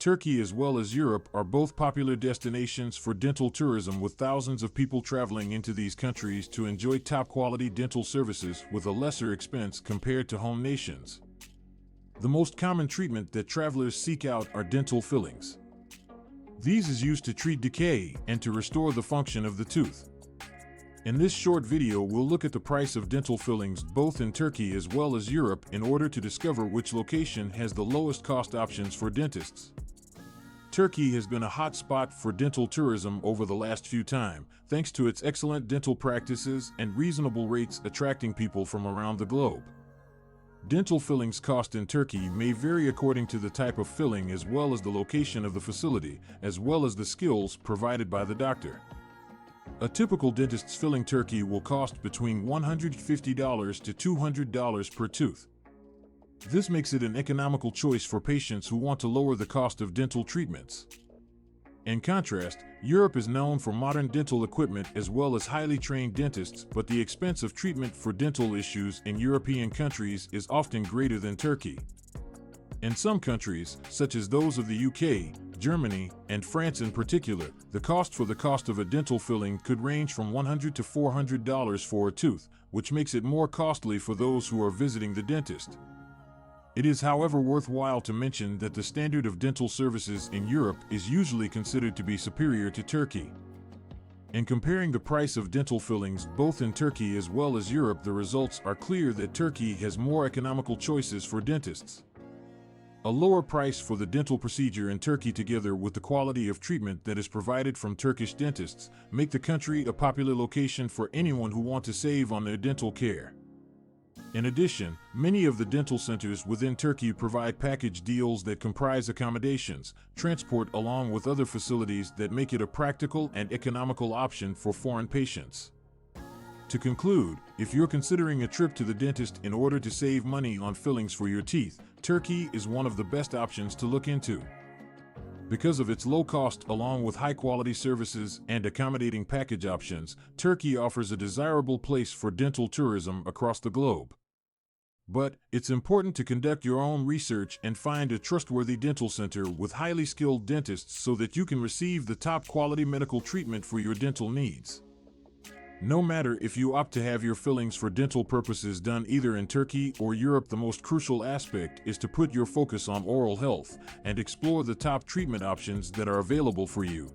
Turkey as well as Europe are both popular destinations for dental tourism, with thousands of people traveling into these countries to enjoy top-quality dental services with a lesser expense compared to home nations. The most common treatment that travelers seek out are dental fillings. These is used to treat decay and to restore the function of the tooth. In this short video, we'll look at the price of dental fillings both in Turkey as well as Europe in order to discover which location has the lowest cost options for dentists. Turkey has been a hot spot for dental tourism over the last few times, thanks to its excellent dental practices and reasonable rates attracting people from around the globe. Dental fillings cost in Turkey may vary according to the type of filling as well as the location of the facility, as well as the skills provided by the doctor. A typical dentist's filling Turkey will cost between $150 to $200 per tooth. This makes it an economical choice for patients who want to lower the cost of dental treatments. In contrast, Europe is known for modern dental equipment as well as highly trained dentists, but the expense of treatment for dental issues in European countries is often greater than Turkey. In some countries, such as those of the UK, Germany, and France in particular, the cost of a dental filling could range from $100 to $400 for a tooth, which makes it more costly for those who are visiting the dentist. It is, however, worthwhile to mention that the standard of dental services in Europe is usually considered to be superior to Turkey. In comparing the price of dental fillings both in Turkey as well as Europe, the results are clear that Turkey has more economical choices for dentists. A lower price for the dental procedure in Turkey, together with the quality of treatment that is provided from Turkish dentists, make the country a popular location for anyone who wants to save on their dental care. In addition, many of the dental centers within Turkey provide package deals that comprise accommodations, transport, along with other facilities that make it a practical and economical option for foreign patients. To conclude, if you're considering a trip to the dentist in order to save money on fillings for your teeth, Turkey is one of the best options to look into. Because of its low cost along with high-quality services and accommodating package options, Turkey offers a desirable place for dental tourism across the globe. But it's important to conduct your own research and find a trustworthy dental center with highly skilled dentists so that you can receive the top-quality medical treatment for your dental needs. No matter if you opt to have your fillings for dental purposes done either in Turkey or Europe, the most crucial aspect is to put your focus on oral health and explore the top treatment options that are available for you.